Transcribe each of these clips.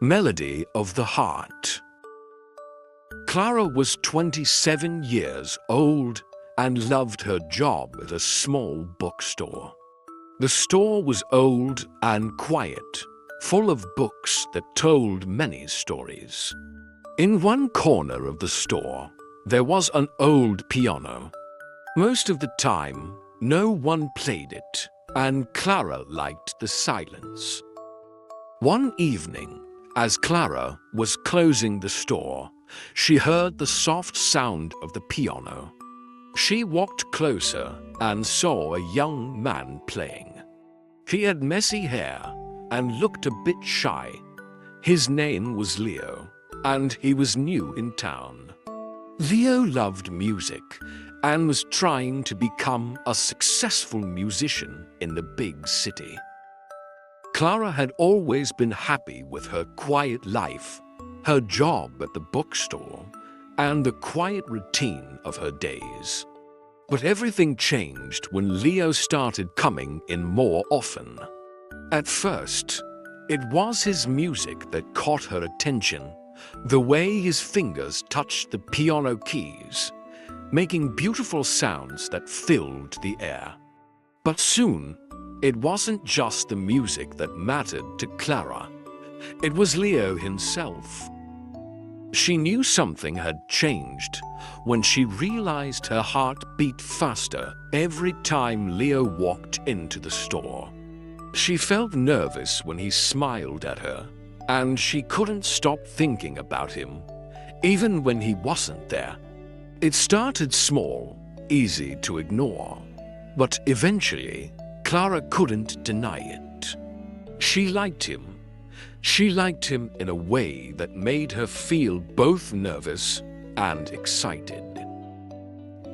Melody of the Heart. Clara was 27 years old and loved her job at a small bookstore. The store was old and quiet, full of books that told many stories. In one corner of the store, there was an old piano. Most of the time, no one played it, and Clara liked the silence. One evening, as Clara was closing the store, she heard the soft sound of the piano. She walked closer and saw a young man playing. He had messy hair and looked a bit shy. His name was Leo, and he was new in town. Leo loved music and was trying to become a successful musician in the big city. Clara had always been happy with her quiet life, her job at the bookstore, and the quiet routine of her days. But everything changed when Leo started coming in more often. At first, it was his music that caught her attention, the way his fingers touched the piano keys, making beautiful sounds that filled the air. But soon, it wasn't just the music that mattered to Clara. It was Leo himself. She knew something had changed when she realized her heart beat faster every time Leo walked into the store. She felt nervous when he smiled at her, and she couldn't stop thinking about him, even when he wasn't there. It started small, easy to ignore, but eventually, Clara couldn't deny it. She liked him. She liked him in a way that made her feel both nervous and excited.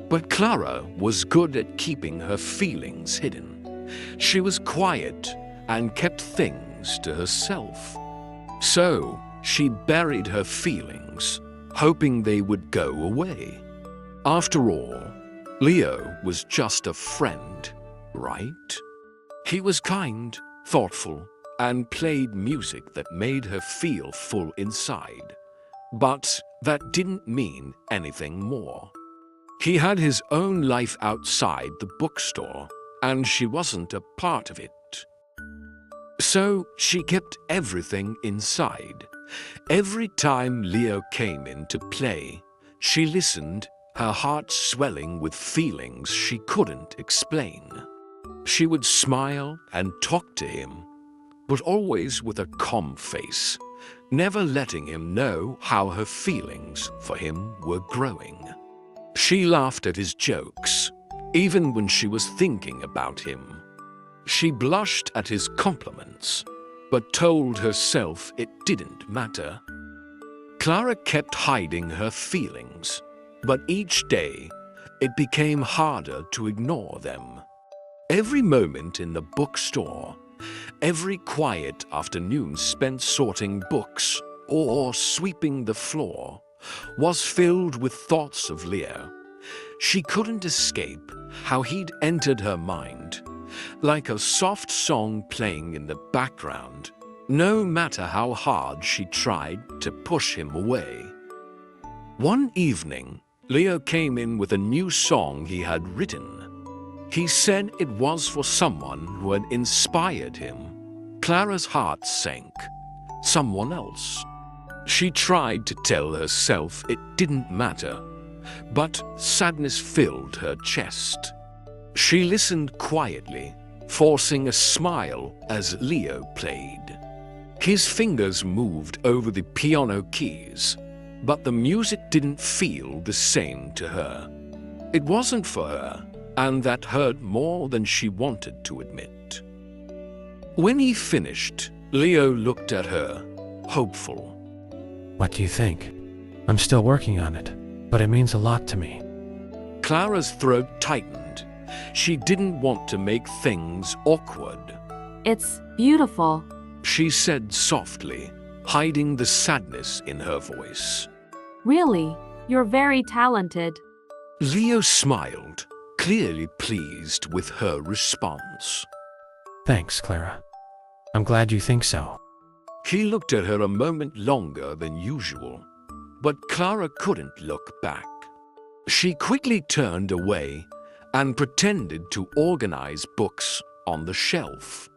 But Clara was good at keeping her feelings hidden. She was quiet and kept things to herself. So she buried her feelings, hoping they would go away. After all, Leo was just a friend, right? He was kind, thoughtful, and played music that made her feel full inside. But that didn't mean anything more. He had his own life outside the bookstore, and she wasn't a part of it. So she kept everything inside. Every time Leo came in to play, she listened, her heart swelling with feelings she couldn't explain. She would smile and talk to him, but always with a calm face, never letting him know how her feelings for him were growing. She laughed at his jokes, even when she was thinking about him. She blushed at his compliments, but told herself it didn't matter. Clara kept hiding her feelings, but each day it became harder to ignore them. Every moment in the bookstore, every quiet afternoon spent sorting books or sweeping the floor, was filled with thoughts of Leo. She couldn't escape how he'd entered her mind, like a soft song playing in the background, no matter how hard she tried to push him away. One evening, Leo came in with a new song he had written. He said it was for someone who had inspired him. Clara's heart sank. Someone else. She tried to tell herself it didn't matter, but sadness filled her chest. She listened quietly, forcing a smile as Leo played. His fingers moved over the piano keys, but the music didn't feel the same to her. It wasn't for her, and that hurt more than she wanted to admit. When he finished, Leo looked at her, hopeful. What do you think? I'm still working on it, but it means a lot to me. Clara's throat tightened. She didn't want to make things awkward. It's beautiful, She said softly, hiding the sadness in her voice. really. You're very talented. Leo smiled, clearly pleased with her response. Thanks, Clara. I'm glad you think so. He looked at her a moment longer than usual, but Clara couldn't look back. She quickly turned away and pretended to organize books on the shelf.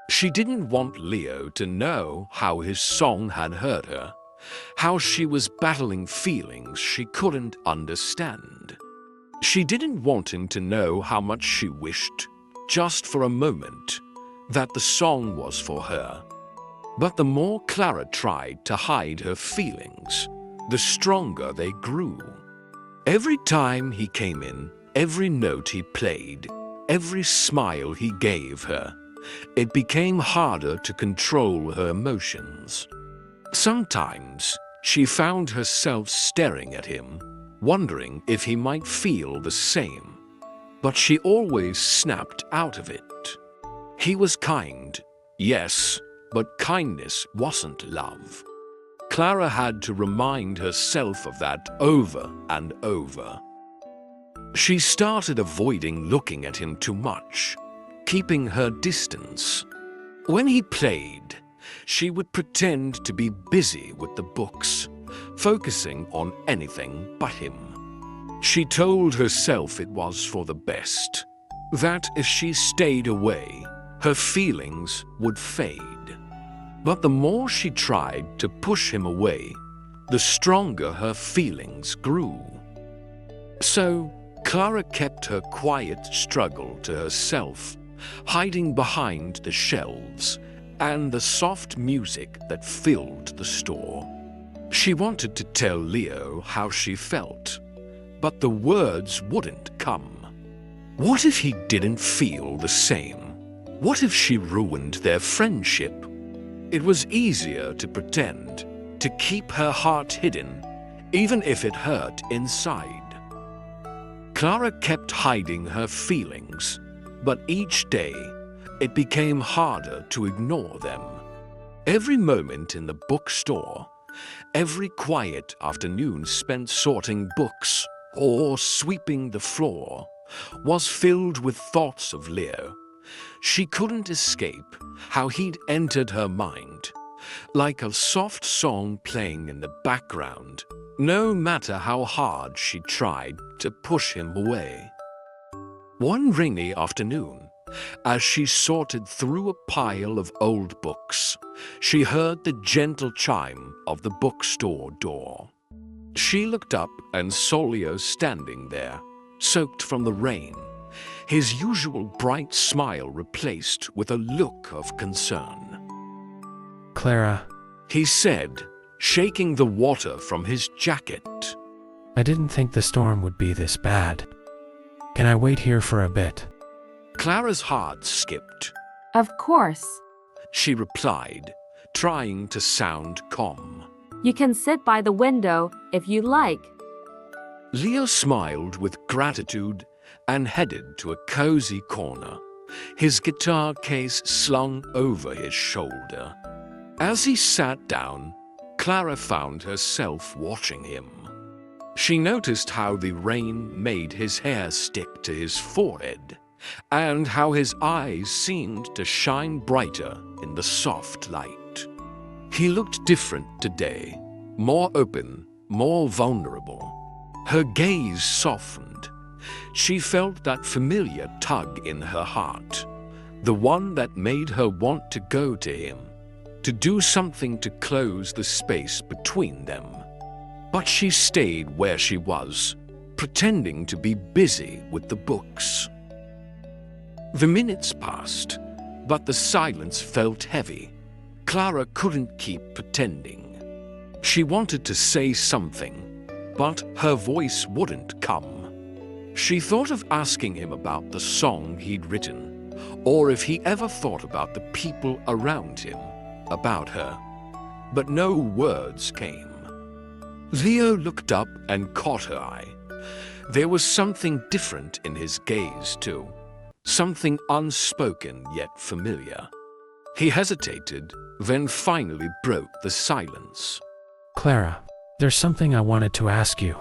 She didn't want Leo to know how his song had hurt her, how she was battling feelings she couldn't understand. She didn't want him to know how much she wished, just for a moment, that the song was for her. But the more Clara tried to hide her feelings, the stronger they grew. Every time he came in, every note he played, every smile he gave her, it became harder to control her emotions. Sometimes she found herself staring at him, wondering if he might feel the same, but she always snapped out of it. He was kind, yes, but kindness wasn't love. Clara had to remind herself of that over and over. She started avoiding looking at him too much, keeping her distance. When he played, she would pretend to be busy with the books, focusing on anything but him. She told herself it was for the best, that if she stayed away, her feelings would fade. But the more she tried to push him away, the stronger her feelings grew. So, Clara kept her quiet struggle to herself, hiding behind the shelves and the soft music that filled the store. She wanted to tell Leo how she felt, but the words wouldn't come. What if he didn't feel the same? What if she ruined their friendship? It was easier to pretend, to keep her heart hidden, even if it hurt inside. Clara kept hiding her feelings, but each day it became harder to ignore them. Every moment in the bookstore, every quiet afternoon spent sorting books or sweeping the floor, was filled with thoughts of Leo. She couldn't escape how he'd entered her mind, like a soft song playing in the background, no matter how hard she tried to push him away. One rainy afternoon, as she sorted through a pile of old books, she heard the gentle chime of the bookstore door. She looked up and saw Leo standing there, soaked from the rain, his usual bright smile replaced with a look of concern. Clara, He said, shaking the water from his jacket. I didn't think the storm would be this bad. Can I wait here for a bit? Clara's heart skipped. Of course. She replied, trying to sound calm. You can sit by the window if you like. Leo smiled with gratitude and headed to a cozy corner, his guitar case slung over his shoulder. As he sat down, Clara found herself watching him. She noticed how the rain made his hair stick to his forehead, and how his eyes seemed to shine brighter in the soft light. He looked different today, more open, more vulnerable. Her gaze softened. She felt that familiar tug in her heart, the one that made her want to go to him, to do something to close the space between them. But she stayed where she was, pretending to be busy with the books. The minutes passed, but the silence felt heavy. Clara couldn't keep pretending. She wanted to say something, but her voice wouldn't come. She thought of asking him about the song he'd written, or if he ever thought about the people around him, about her. But no words came. Leo looked up and caught her eye. There was something different in his gaze, too. Something unspoken yet familiar. He hesitated, then finally broke the silence. Clara, there's something I wanted to ask you.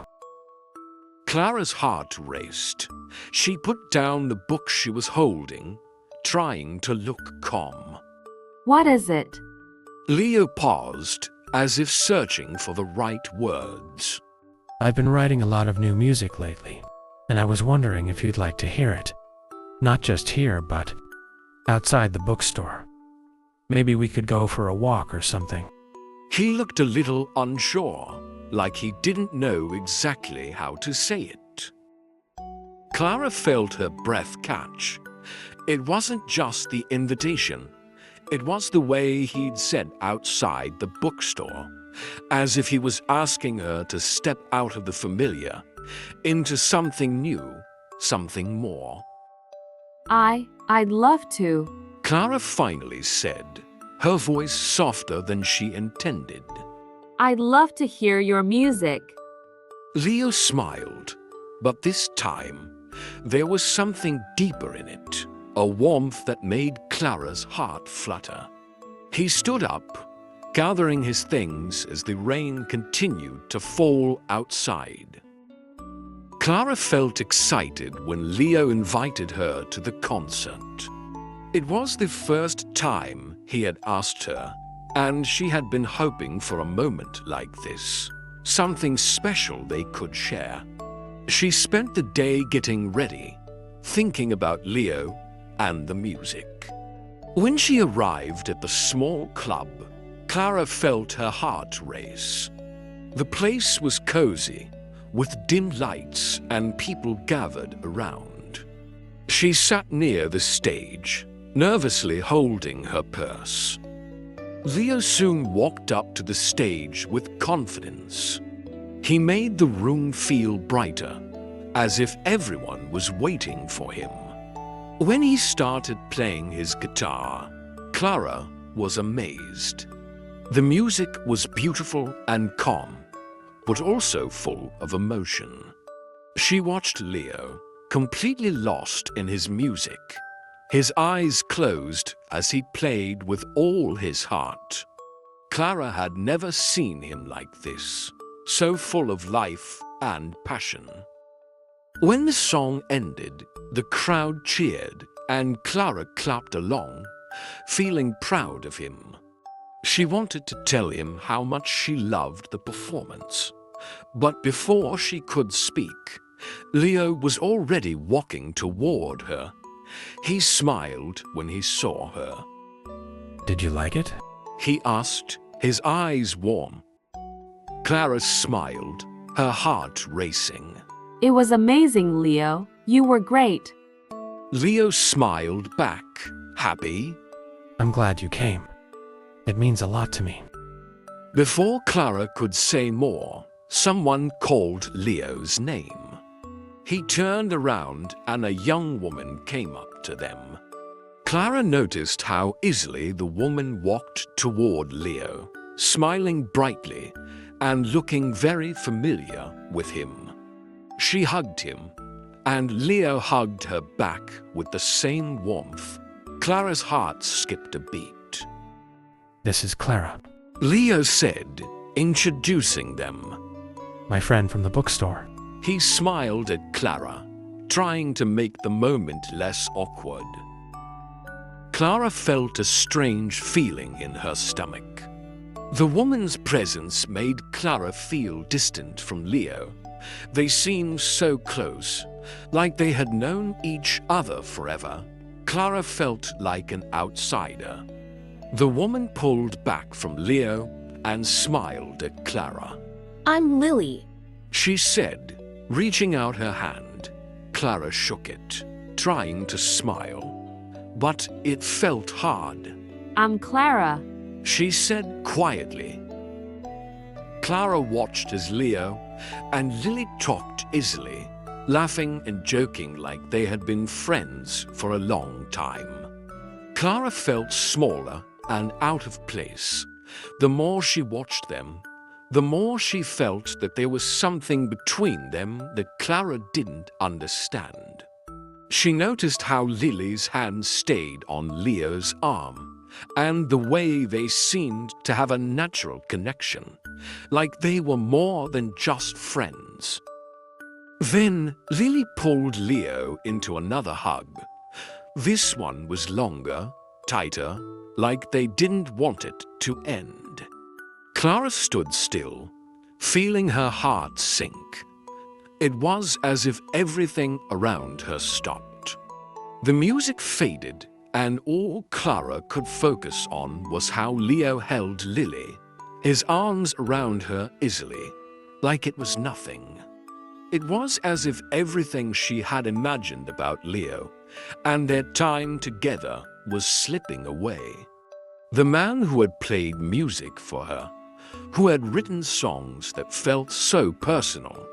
Clara's heart raced. She put down the book she was holding, trying to look calm. What is it? Leo paused, as if searching for the right words. I've been writing a lot of new music lately, and I was wondering if you'd like to hear it. Not just here, but outside the bookstore. Maybe we could go for a walk or something. He looked a little unsure, like he didn't know exactly how to say it. Clara felt her breath catch. It wasn't just the invitation. It was the way he'd said outside the bookstore, as if he was asking her to step out of the familiar into something new, something more. I'd love to. Clara finally said, her voice softer than she intended. I'd love to hear your music. Leo smiled, but this time there was something deeper in it, a warmth that made Clara's heart flutter. He stood up, gathering his things as the rain continued to fall outside. Clara felt excited when Leo invited her to the concert. It was the first time he had asked her, and she had been hoping for a moment like this, something special they could share. She spent the day getting ready, thinking about Leo and the music. When she arrived at the small club, Clara felt her heart race. The place was cozy, with dim lights and people gathered around. She sat near the stage, nervously holding her purse. Leo soon walked up to the stage with confidence. He made the room feel brighter, as if everyone was waiting for him. When he started playing his guitar, Clara was amazed. The music was beautiful and calm, but also full of emotion. She watched Leo, completely lost in his music, his eyes closed as he played with all his heart. Clara had never seen him like this, so full of life and passion. When the song ended, the crowd cheered and Clara clapped along, feeling proud of him. She wanted to tell him how much she loved the performance, but before she could speak, Leo was already walking toward her. He smiled when he saw her. Did you like it? He asked, his eyes warm. Clara smiled, her heart racing. It was amazing, Leo. You were great. Leo smiled back, happy. I'm glad you came. It means a lot to me. Before Clara could say more, someone called Leo's name. He turned around and a young woman came up to them. Clara noticed how easily the woman walked toward Leo, smiling brightly and looking very familiar with him. She hugged him, and Leo hugged her back with the same warmth. Clara's heart skipped a beat. This is Clara. Leo said, introducing them. My friend from the bookstore. He smiled at Clara, trying to make the moment less awkward. Clara felt a strange feeling in her stomach. The woman's presence made Clara feel distant from Leo. They seemed so close, like they had known each other forever. Clara felt like an outsider. The woman pulled back from Leo and smiled at Clara. I'm Lily. She said, reaching out her hand. Clara shook it, trying to smile, but it felt hard. I'm Clara. She said quietly. Clara watched as Leo and Lily talked easily, laughing and joking like they had been friends for a long time. Clara felt smaller and out of place. The more she watched them, the more she felt that there was something between them that Clara didn't understand. She noticed how Lily's hand stayed on Leo's arm, and the way they seemed to have a natural connection, like they were more than just friends. Then Lily pulled Leo into another hug. This one was longer, tighter, like they didn't want it to end. Clara stood still, feeling her heart sink. It was as if everything around her stopped. The music faded, and all Clara could focus on was how Leo held Lily, his arms around her easily, like it was nothing. It was as if everything she had imagined about Leo and their time together was slipping away. The man who had played music for her, who had written songs that felt so personal,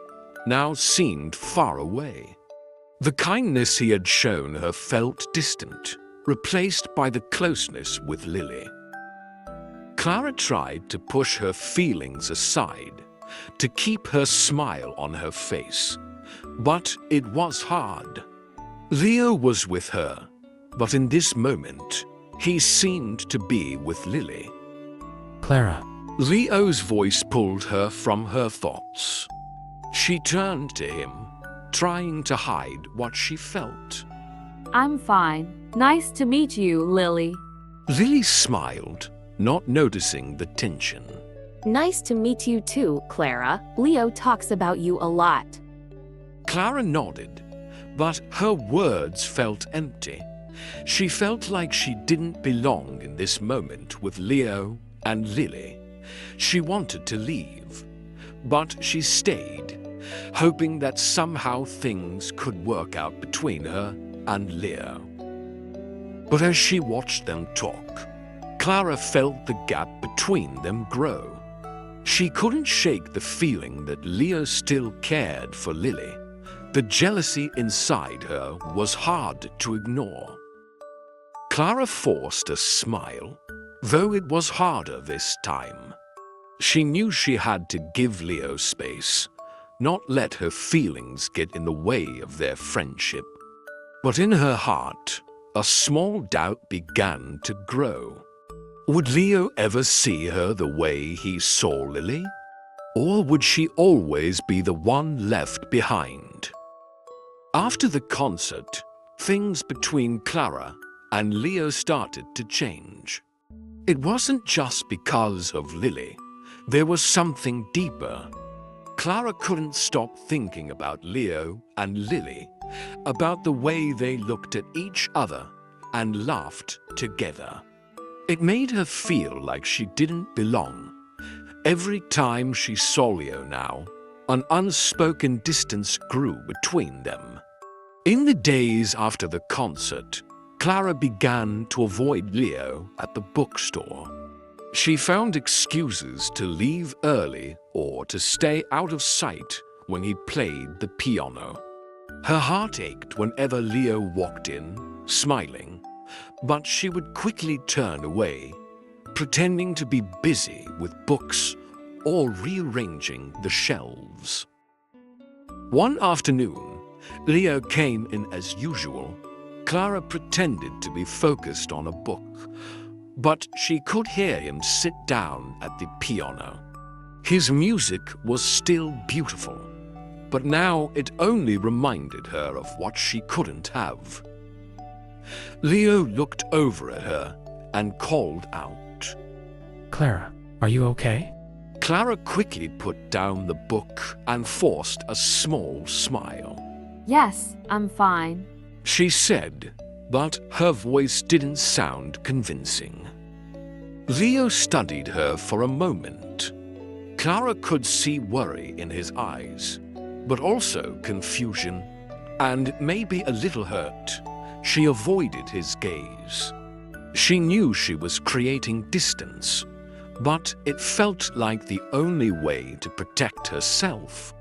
now seemed far away. The kindness he had shown her felt distant, replaced by the closeness with Lily. Clara tried to push her feelings aside, to keep her smile on her face, but it was hard. Leo was with her, but in this moment, he seemed to be with Lily. Clara, Leo's voice pulled her from her thoughts. She turned to him, trying to hide what she felt. I'm fine. Nice to meet you, Lily. Lily smiled, not noticing the tension. Nice to meet you too, Clara. Leo talks about you a lot. Clara nodded, but her words felt empty. She felt like she didn't belong in this moment with Leo and Lily. She wanted to leave, but she stayed, hoping that somehow things could work out between her and Leo. But as she watched them talk, Clara felt the gap between them grow. She couldn't shake the feeling that Leo still cared for Lily. The jealousy inside her was hard to ignore. Clara forced a smile, though it was harder this time. She knew she had to give Leo space, not let her feelings get in the way of their friendship. But in her heart, a small doubt began to grow. Would Leo ever see her the way he saw Lily? Or would she always be the one left behind? After the concert, things between Clara and Leo started to change. It wasn't just because of Lily. There was something deeper. Clara couldn't stop thinking about Leo and Lily, about the way they looked at each other and laughed together. It made her feel like she didn't belong. Every time she saw Leo now, an unspoken distance grew between them. In the days after the concert, Clara began to avoid Leo at the bookstore. She found excuses to leave early or to stay out of sight when he played the piano. Her heart ached whenever Leo walked in, smiling, but she would quickly turn away, pretending to be busy with books or rearranging the shelves. One afternoon, Leo came in as usual. Clara pretended to be focused on a book, but she could hear him sit down at the piano. His music was still beautiful, but now it only reminded her of what she couldn't have. Leo looked over at her and called out. Clara, are you okay? Clara quickly put down the book and forced a small smile. Yes, I'm fine. She said, but her voice didn't sound convincing. Leo studied her for a moment. Clara could see worry in his eyes, but also confusion, and maybe a little hurt. She avoided his gaze. She knew she was creating distance, but it felt like the only way to protect herself.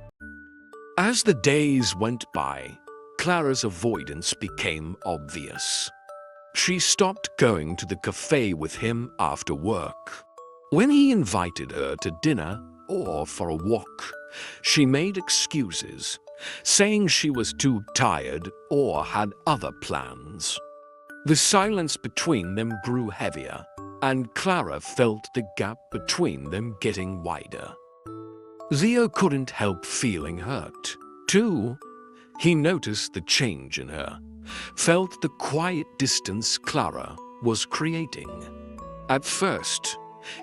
As the days went by, Clara's avoidance became obvious. She stopped going to the cafe with him after work. When he invited her to dinner or for a walk, she made excuses, saying she was too tired or had other plans. The silence between them grew heavier, and Clara felt the gap between them getting wider. Leo couldn't help feeling hurt, too. He noticed the change in her, felt the quiet distance Clara was creating. At first,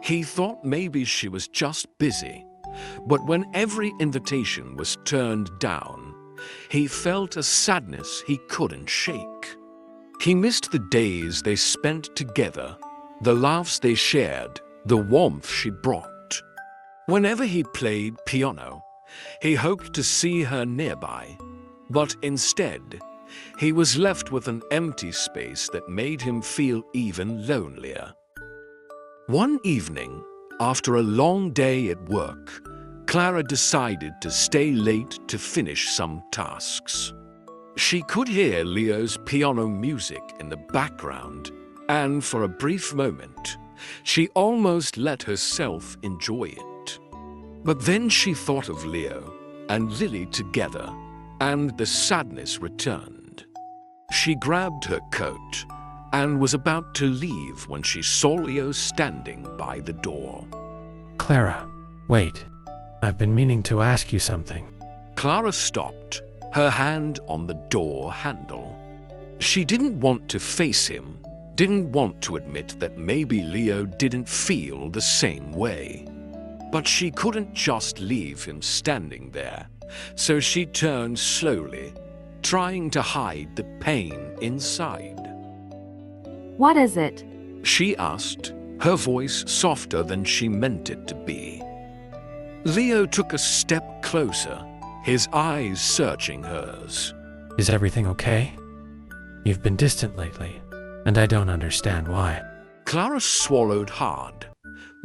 he thought maybe she was just busy, but when every invitation was turned down, he felt a sadness he couldn't shake. He missed the days they spent together, the laughs they shared, the warmth she brought. Whenever he played piano, he hoped to see her nearby, but instead, he was left with an empty space that made him feel even lonelier. One evening, after a long day at work, Clara decided to stay late to finish some tasks. She could hear Leo's piano music in the background, and for a brief moment, she almost let herself enjoy it. But then she thought of Leo and Lily together, and the sadness returned. She grabbed her coat and was about to leave when she saw Leo standing by the door. Clara, wait. I've been meaning to ask you something. Clara stopped, her hand on the door handle. She didn't want to face him, didn't want to admit that maybe Leo didn't feel the same way. But she couldn't just leave him standing there, so she turned slowly, trying to hide the pain inside. What is it? She asked, her voice softer than she meant it to be. Leo took a step closer, his eyes searching hers. Is everything okay? You've been distant lately, and I don't understand why. Clara swallowed hard.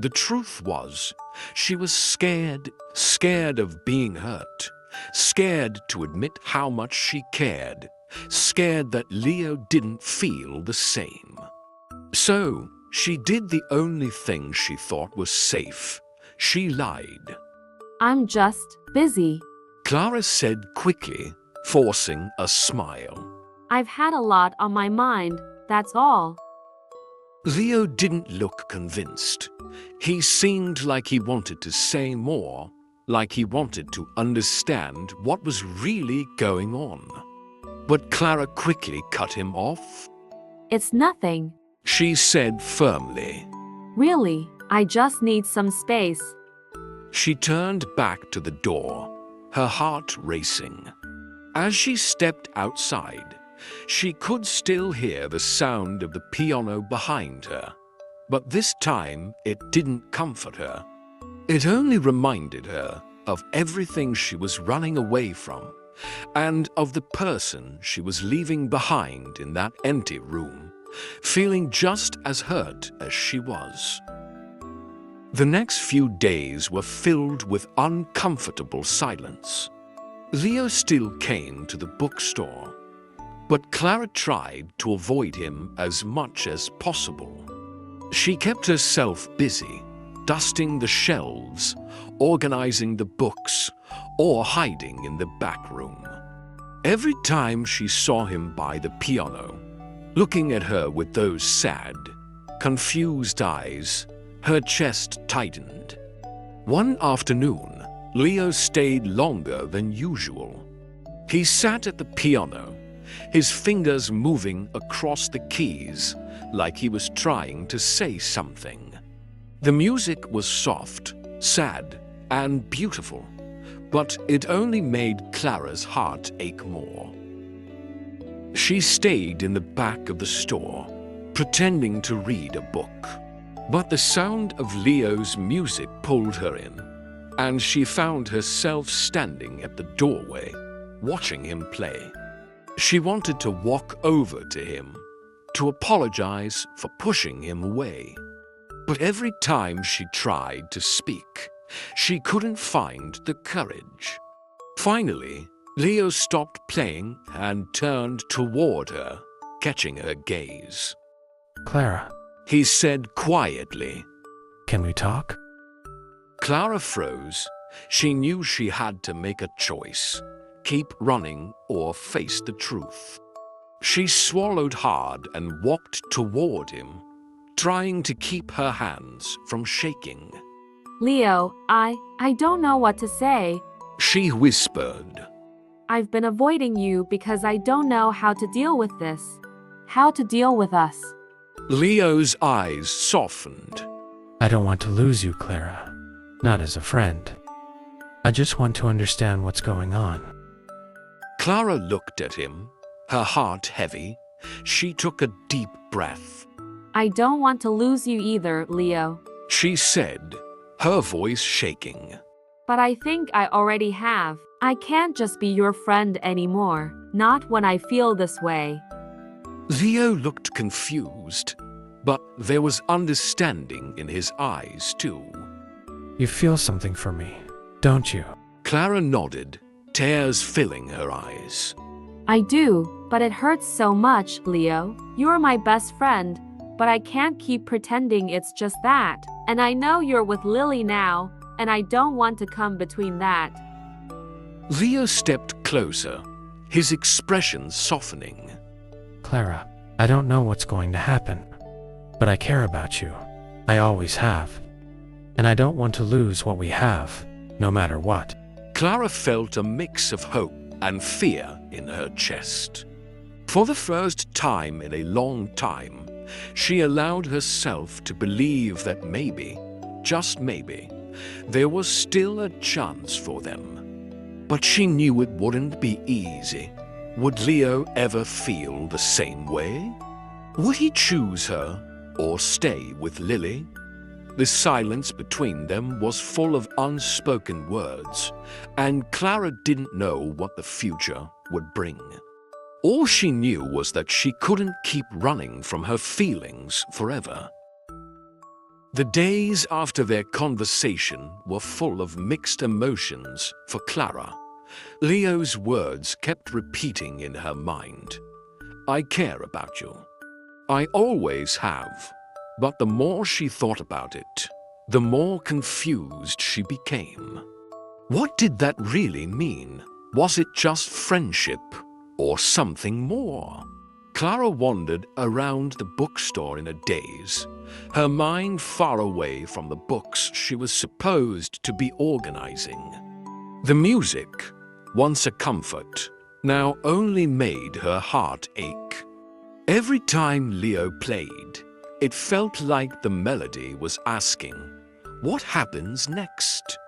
The truth was, she was scared of being hurt, scared to admit how much she cared, scared that Leo didn't feel the same. So, she did the only thing she thought was safe. She lied. I'm just busy. Clara said quickly, forcing a smile. I've had a lot on my mind, that's all. Leo didn't look convinced. He seemed like he wanted to say more, like he wanted to understand what was really going on. But Clara quickly cut him off. It's nothing. She said firmly. Really, I just need some space. She turned back to the door, her heart racing. As she stepped outside, she could still hear the sound of the piano behind her. But this time, it didn't comfort her. It only reminded her of everything she was running away from, and of the person she was leaving behind in that empty room, feeling just as hurt as she was. The next few days were filled with uncomfortable silence. Leo still came to the bookstore, but Clara tried to avoid him as much as possible. She kept herself busy, dusting the shelves, organizing the books, or hiding in the back room. Every time she saw him by the piano, looking at her with those sad, confused eyes, her chest tightened. One afternoon, Leo stayed longer than usual. He sat at the piano, his fingers moving across the keys like he was trying to say something. The music was soft, sad, and beautiful, but it only made Clara's heart ache more. She stayed in the back of the store, pretending to read a book. But the sound of Leo's music pulled her in, and she found herself standing at the doorway, watching him play. She wanted to walk over to him, to apologize for pushing him away. But every time she tried to speak, she couldn't find the courage. Finally, Leo stopped playing and turned toward her, catching her gaze. Clara, He said quietly. can we talk? Clara froze. She knew she had to make a choice, keep running or face the truth. She swallowed hard and walked toward him, trying to keep her hands from shaking. Leo, I don't know what to say. She whispered. I've been avoiding you because I don't know how to deal with this. How to deal with us. Leo's eyes softened. I don't want to lose you, Clara. Not as a friend. I just want to understand what's going on. Clara looked at him, her heart heavy. She took a deep breath. I don't want to lose you either, Leo. She said, her voice shaking. But I think I already have. I can't just be your friend anymore. Not when I feel this way. Leo looked confused, but there was understanding in his eyes too. You feel something for me, don't you? Clara nodded, tears filling her eyes. I do, but it hurts so much, Leo. You're my best friend, but I can't keep pretending it's just that. And I know you're with Lily now, and I don't want to come between that. Leo stepped closer, his expression softening. Clara, I don't know what's going to happen, but I care about you. I always have. And I don't want to lose what we have, no matter what. Clara felt a mix of hope and fear in her chest. For the first time in a long time, she allowed herself to believe that maybe, just maybe, there was still a chance for them. But she knew it wouldn't be easy. Would Leo ever feel the same way? Would he choose her or stay with Lily? The silence between them was full of unspoken words, and Clara didn't know what the future would bring. All she knew was that she couldn't keep running from her feelings forever. The days after their conversation were full of mixed emotions for Clara. Leo's words kept repeating in her mind. I care about you. I always have. But the more she thought about it, the more confused she became. What did that really mean? Was it just friendship or something more? Clara wandered around the bookstore in a daze, her mind far away from the books she was supposed to be organizing. The music, once a comfort, now only made her heart ache. Every time Leo played, it felt like the melody was asking, what happens next?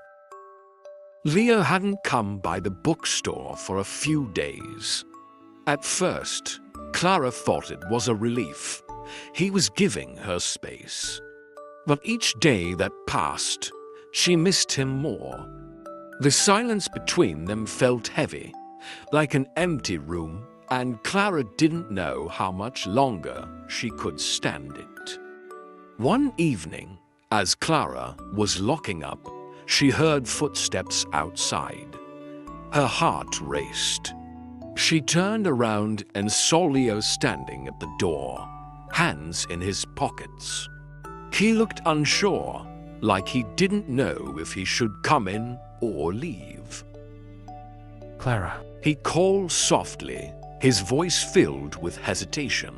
Leo hadn't come by the bookstore for a few days. At first, Clara thought it was a relief. He was giving her space. But each day that passed, she missed him more. The silence between them felt heavy, like an empty room, and Clara didn't know how much longer she could stand it. One evening, as Clara was locking up, she heard footsteps outside. Her heart raced. She turned around and saw Leo standing at the door, hands in his pockets. He looked unsure, like he didn't know if he should come in or leave. Clara. He called softly, his voice filled with hesitation.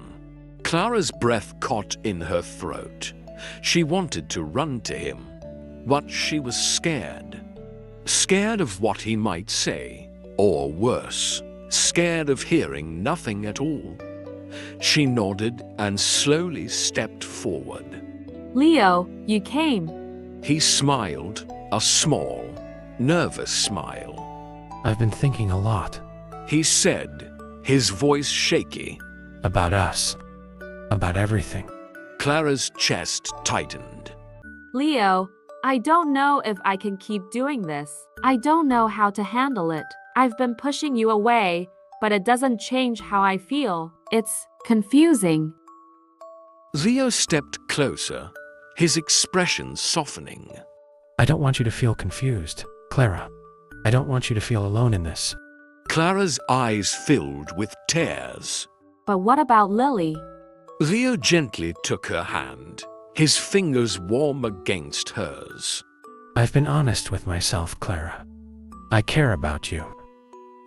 Clara's breath caught in her throat. She wanted to run to him, but she was scared. Scared of what he might say, or worse, scared of hearing nothing at all. She nodded and slowly stepped forward. Leo, you came. He smiled, a small, nervous smile. I've been thinking a lot. He said, his voice shaky. About us. About everything. Clara's chest tightened. Leo, I don't know if I can keep doing this. I don't know how to handle it. I've been pushing you away, but it doesn't change how I feel. It's confusing. Leo stepped closer, his expression softening. I don't want you to feel confused, Clara. I don't want you to feel alone in this. Clara's eyes filled with tears. But what about Lily? Leo gently took her hand, his fingers warm against hers. I've been honest with myself, Clara. I care about you.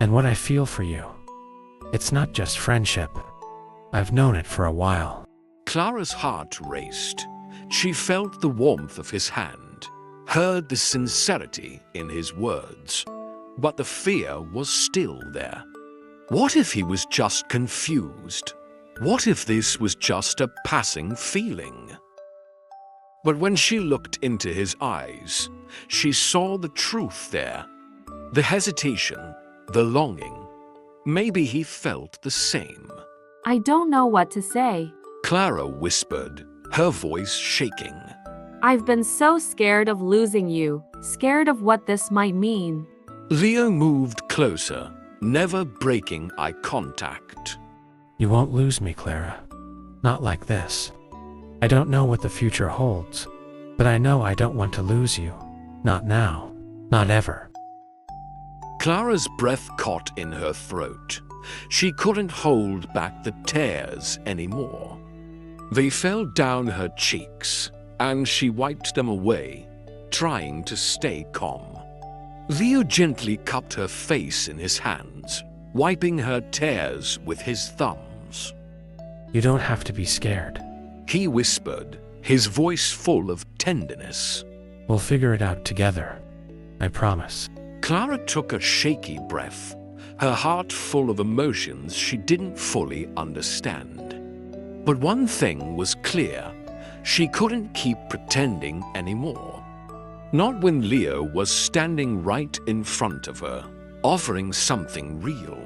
And what I feel for you. It's not just friendship. I've known it for a while. Clara's heart raced. She felt the warmth of his hand, heard the sincerity in his words, but the fear was still there. What if he was just confused? What if this was just a passing feeling? But when she looked into his eyes, she saw the truth there. The hesitation, the longing. Maybe he felt the same. I don't know what to say. Clara whispered, her voice shaking. I've been so scared of losing you, scared of what this might mean. Leo moved closer, never breaking eye contact. You won't lose me, Clara. Not like this. I don't know what the future holds, but I know I don't want to lose you. Not now. Not ever. Clara's breath caught in her throat. She couldn't hold back the tears anymore. They fell down her cheeks, and she wiped them away, trying to stay calm. Leo gently cupped her face in his hands, wiping her tears with his thumbs. You don't have to be scared. He whispered, his voice full of tenderness. We'll figure it out together. I promise. Clara took a shaky breath, her heart full of emotions she didn't fully understand. But one thing was clear, she couldn't keep pretending anymore. Not when Leo was standing right in front of her, offering something real.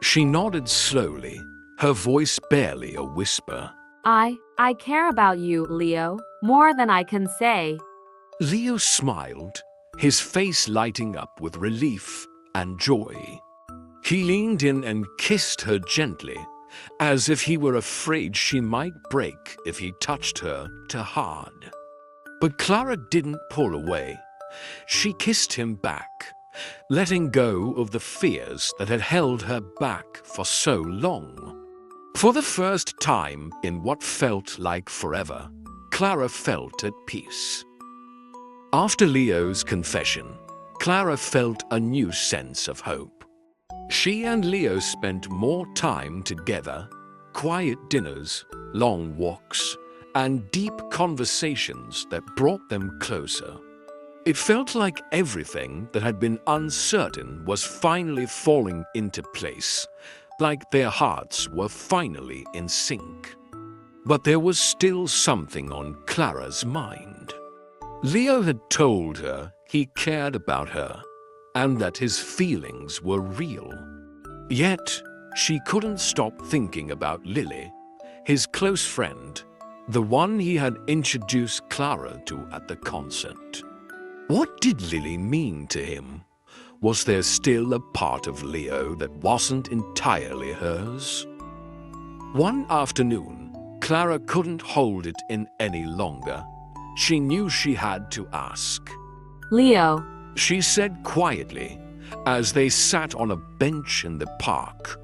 She nodded slowly, her voice barely a whisper. I care about you, Leo, more than I can say. Leo smiled, his face lighting up with relief and joy. He leaned in and kissed her gently, as if he were afraid she might break if he touched her too hard. But Clara didn't pull away. She kissed him back, letting go of the fears that had held her back for so long. For the first time in what felt like forever, Clara felt at peace. After Leo's confession, Clara felt a new sense of hope. She and Leo spent more time together, quiet dinners, long walks, and deep conversations that brought them closer. It felt like everything that had been uncertain was finally falling into place, like their hearts were finally in sync. But there was still something on Clara's mind. Leo had told her he cared about her and that his feelings were real. Yet, she couldn't stop thinking about Lily, his close friend, the one he had introduced Clara to at the concert. What did Lily mean to him? Was there still a part of Leo that wasn't entirely hers? One afternoon, Clara couldn't hold it in any longer. She knew she had to ask. Leo, She said quietly, as they sat on a bench in the park,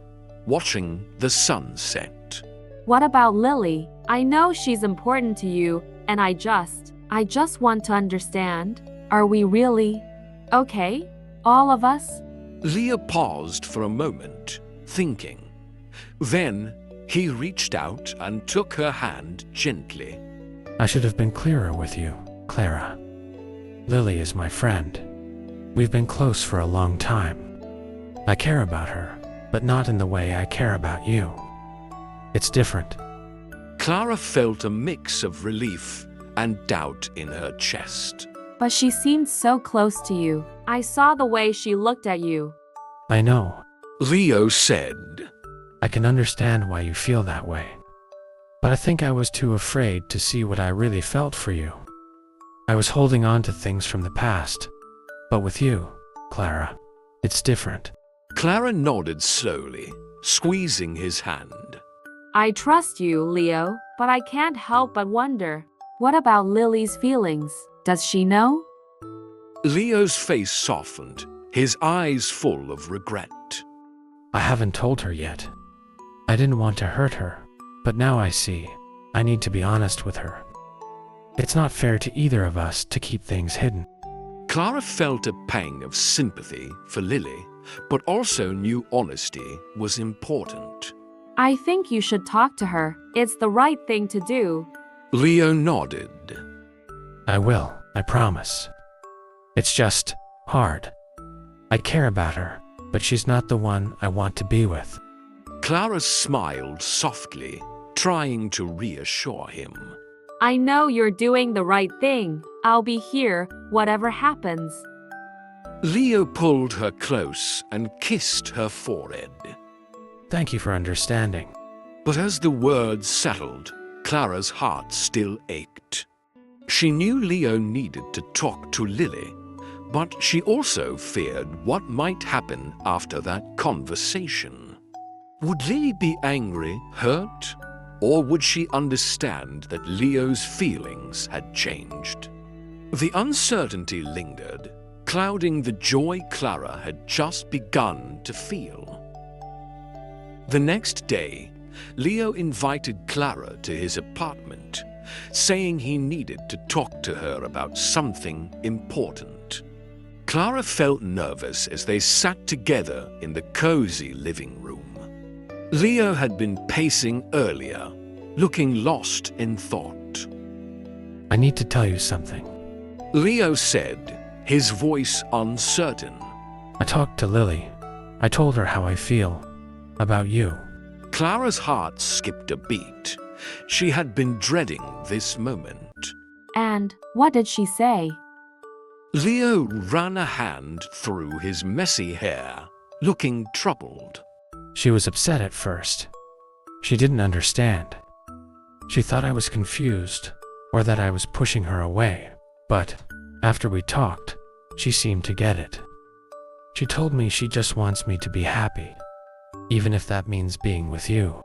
watching the sunset. what about Lily? I know she's important to you, and I just want to understand. Are we really okay? All of us? Leo paused for a moment, thinking. Then he reached out and took her hand gently. I should have been clearer with you, Clara. Lily is my friend. We've been close for a long time. I care about her, but not in the way I care about you. It's different. Clara felt a mix of relief and doubt in her chest. But she seemed so close to you. I saw the way she looked at you. I know. Leo said. I can understand why you feel that way. But I think I was too afraid to see what I really felt for you. I was holding on to things from the past. But with you, Clara, it's different. Clara nodded slowly, squeezing his hand. I trust you, Leo, but I can't help but wonder. What about Lily's feelings? Does she know? Leo's face softened, his eyes full of regret. I haven't told her yet. I didn't want to hurt her, but now I see. I need to be honest with her. It's not fair to either of us to keep things hidden. Clara felt a pang of sympathy for Lily, but also knew honesty was important. I think you should talk to her. It's the right thing to do. Leo nodded. I will, I promise. It's just hard. I care about her, but she's not the one I want to be with. Clara smiled softly, trying to reassure him. I know you're doing the right thing. I'll be here, whatever happens. Leo pulled her close and kissed her forehead. Thank you for understanding. But as the words settled, Clara's heart still ached. She knew Leo needed to talk to Lily, but she also feared what might happen after that conversation. Would Lily be angry, hurt, or would she understand that Leo's feelings had changed? The uncertainty lingered, clouding the joy Clara had just begun to feel. The next day, Leo invited Clara to his apartment, saying he needed to talk to her about something important. Clara felt nervous as they sat together in the cozy living room. Leo had been pacing earlier, looking lost in thought. I need to tell you something. Leo said, his voice uncertain. I talked to Lily. I told her how I feel about you. Clara's heart skipped a beat. She had been dreading this moment. And what did she say? Leo ran a hand through his messy hair, looking troubled. She was upset at first. She didn't understand. She thought I was confused, or that I was pushing her away. But after we talked, she seemed to get it. She told me she just wants me to be happy, even if that means being with you.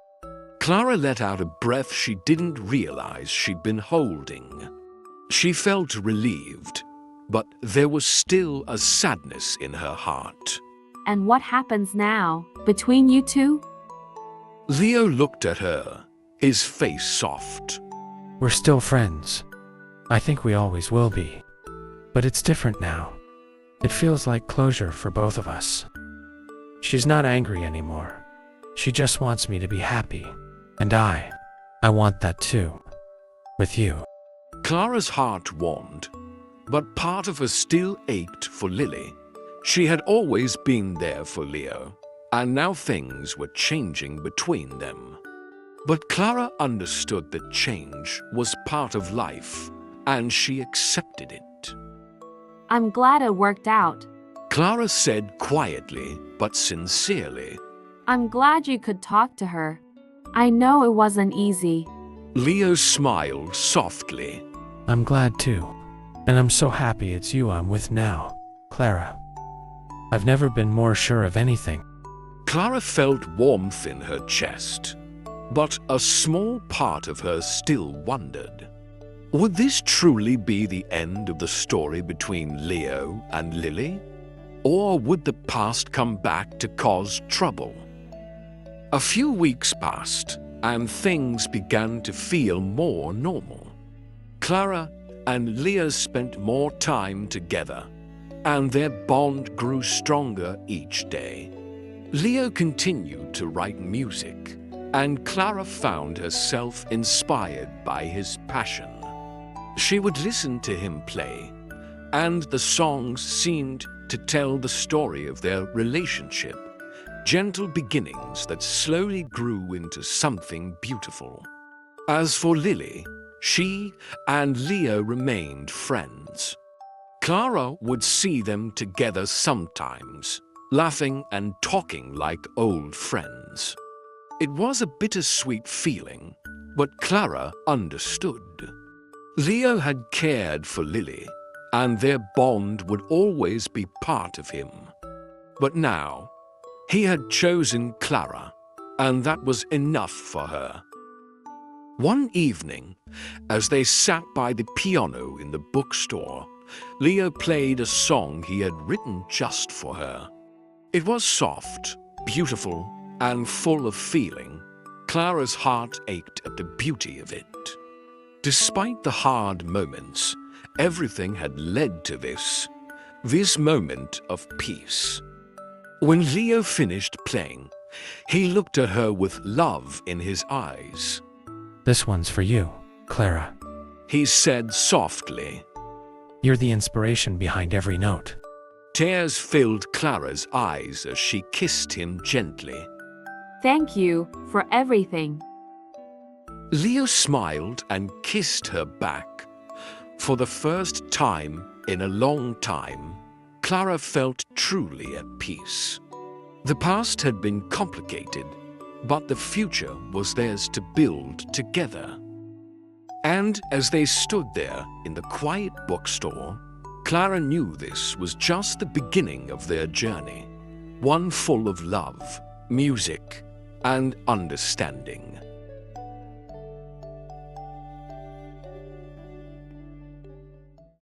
Clara let out a breath she didn't realize she'd been holding. She felt relieved, but there was still a sadness in her heart. And what happens now, between you two? Leo looked at her, his face soft. We're still friends. I think we always will be. But it's different now. It feels like closure for both of us. She's not angry anymore. She just wants me to be happy. And I want that too. With you. Clara's heart warmed, but part of her still ached for Lily. She had always been there for Leo, and now things were changing between them. But Clara understood that change was part of life, and she accepted it. I'm glad it worked out. Clara said quietly but sincerely. I'm glad you could talk to her. I know it wasn't easy. Leo smiled softly. I'm glad too. And I'm so happy it's you I'm with now, Clara. I've never been more sure of anything. Clara felt warmth in her chest, but a small part of her still wondered. Would this truly be the end of the story between Leo and Lily? Or would the past come back to cause trouble? A few weeks passed, and things began to feel more normal. Clara and Leo spent more time together, and their bond grew stronger each day. Leo continued to write music, and Clara found herself inspired by his passion. She would listen to him play, and the songs seemed to tell the story of their relationship, gentle beginnings that slowly grew into something beautiful. As for Lily, she and Leo remained friends. Clara would see them together sometimes, laughing and talking like old friends. It was a bittersweet feeling, but Clara understood. Leo had cared for Lily, and their bond would always be part of him. But now, he had chosen Clara, and that was enough for her. One evening, as they sat by the piano in the bookstore, Leo played a song he had written just for her. It was soft, beautiful, and full of feeling. Clara's heart ached at the beauty of it. Despite the hard moments, everything had led to this moment of peace. When Leo finished playing, he looked at her with love in his eyes. This one's for you, Clara. He said softly. You're the inspiration behind every note. Tears filled Clara's eyes as she kissed him gently. Thank you for everything. Leo smiled and kissed her back. For the first time in a long time, Clara felt truly at peace. The past had been complicated, but the future was theirs to build together. And as they stood there in the quiet bookstore, Clara knew this was just the beginning of their journey, one full of love, music, and understanding.